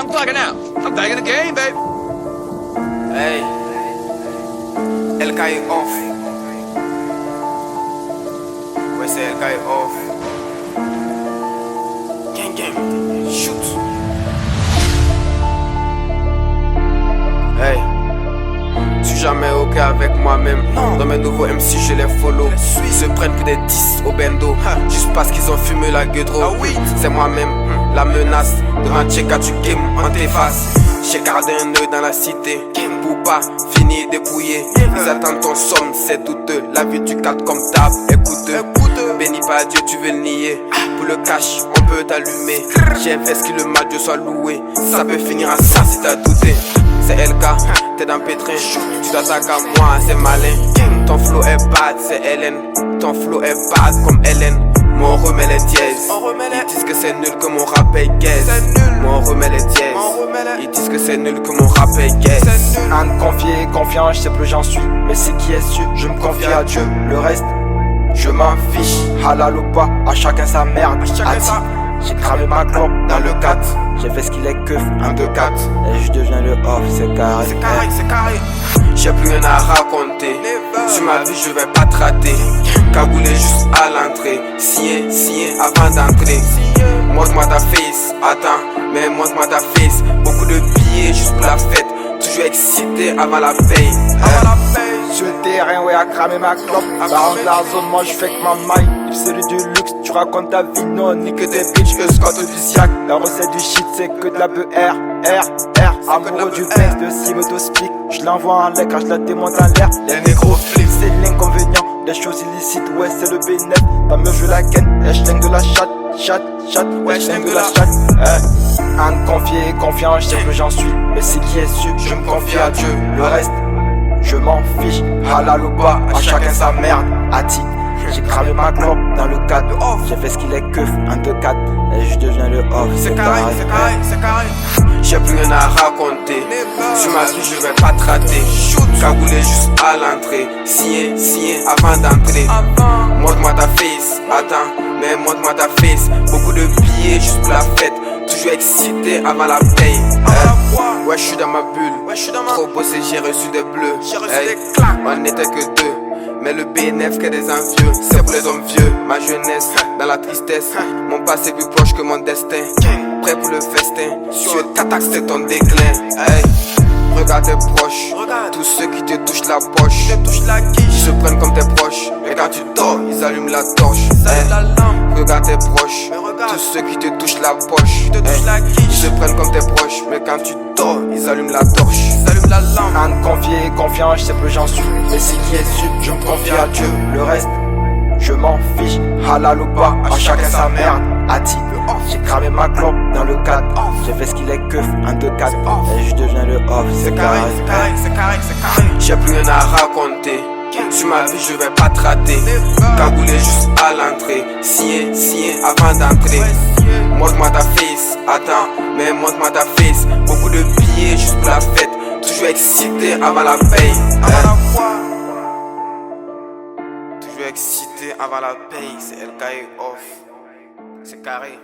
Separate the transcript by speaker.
Speaker 1: I'm clocking out. I'm back in the game, baby.
Speaker 2: Hey, LK est off. Ouais, c'est LK est off. Gang gang, shoot. Hey, suis jamais ok avec moi-même. Dans mes nouveaux MC, je les follow. Ils se prennent que des 10 au bendo. Juste parce qu'ils ont fumé la gueudreau. C'est moi-même, la menace. Devant Tcheka, tu game en tes faces. J'ai gardé un nœud dans la cité. Pour pas finir dépouillé. Ils attendent ton somme, c'est douteux. La vie du 4 comme d'hab, écouteux. Bénis pas Dieu, tu veux le nier. Pour le cash, on peut t'allumer. J'ai investi le mal, Dieu soit loué. Ça peut finir à ça si t'as douté. C'est LK, t'es dans Pétrin. Tu t'attaques à moi, c'est malin. Ton flow est bad, c'est Hélène. Ton flow est bad comme Hélène. Moi on remet les dièses. Ils disent que c'est nul que mon rap est gaze. Moi on remet les dièses. Ils disent que c'est nul que mon rap est gaze.
Speaker 3: Un de confier, confiant, je sais plus j'en suis. Mais c'est qui est su, je me confie à Dieu. Le reste, je m'en fiche. Halal ou pas, à chacun sa merde. J'ai cramé ma clope dans le 4. J'ai fait ce qu'il est keuf, 1, 2, 4. Et je deviens le off, c'est carré.
Speaker 2: C'est carré. J'ai plus rien à raconter. Sur ma vie, je vais pas te rater. Cagoulé juste à l'entrée. Signé avant d'entrer. Montre-moi ta face. Attends, mais montre-moi ta face. Beaucoup de billets juste pour la fête. Toujours excité avant la paye.
Speaker 3: Sur le terrain, ouais, à cramer ma clope. Ça rentre la zone, moi je fais que ma maille. Celui du luxe, tu racontes ta vie, non, ni que des bitches, que Scott ou du Siac. La recette du shit, c'est que de la BR, R. Amoureux du Benz, de Sim to speak. Je l'envoie en l'air quand je la démonte en l'air.
Speaker 2: Les négros flippent,
Speaker 3: c'est l'inconvénient. Des choses illicites, ouais, c'est le bénéf. Ta meuf, je la ken, et je de la chatte, ouais, je de la chatte. Un de confier, confiant, je sais que j'en suis. Mais c'est qui est su, je me confie à Dieu. Le reste, je m'en fiche. Halal ou pas, à chacun sa merde. Ati. J'ai cramé ma clope dans le 4. J'ai fait ce qu'il est keuf, 1, 2, 4. Et je deviens le off.
Speaker 2: C'est carré. J'ai plus rien à raconter. Sur ma vie, je vais pas te rater. Cagoulé juste à l'entrée. Signé avant d'entrer. Montre-moi ta face. Attends, mais montre-moi ta face. Beaucoup de billets juste pour la fête. Toujours excité avant la paye. Ouais, je suis dans ma bulle. Trop bossé, j'ai reçu des bleus. On n'était que deux. Mais le BNF qu'est des envieux, c'est pour les hommes vieux. Ma jeunesse, dans la tristesse. Mon passé plus proche que mon destin. Prêt pour le festin. Sur t'attaques, c'est ton déclin. Hey, regarde tes proches. Tous ceux qui te touchent la poche. Ils se prennent comme tes proches. Mais quand tu dors, ils allument la torche. Hey, regarde tes proches. Tous ceux qui te touchent la poche. Ils se prennent comme tes proches. Mais quand tu dors, ils allument la torche.
Speaker 3: Un de confier, confiant, je sais plus j'en suis. Mais c'est qui est su, je me confie à Dieu. Le reste, je m'en fiche. Halal ou pas, à chacun sa merde. Ati, j'ai cramé ma clope dans le 4. J'ai fait ce qu'il est keuf, 1, 2, 4. Et je deviens le off, c'est carré.
Speaker 2: J'ai plus rien à raconter. Sur ma vie, je vais pas te rater. Cagoulé juste à l'entrée. Signé avant d'entrer. Montre-moi ta face. Attends, mais montre-moi ta face. Beaucoup de billets juste pour la fête. Toujours excité avant la paye. Toujours excité avant la paye. C'est LK off. C'est carré.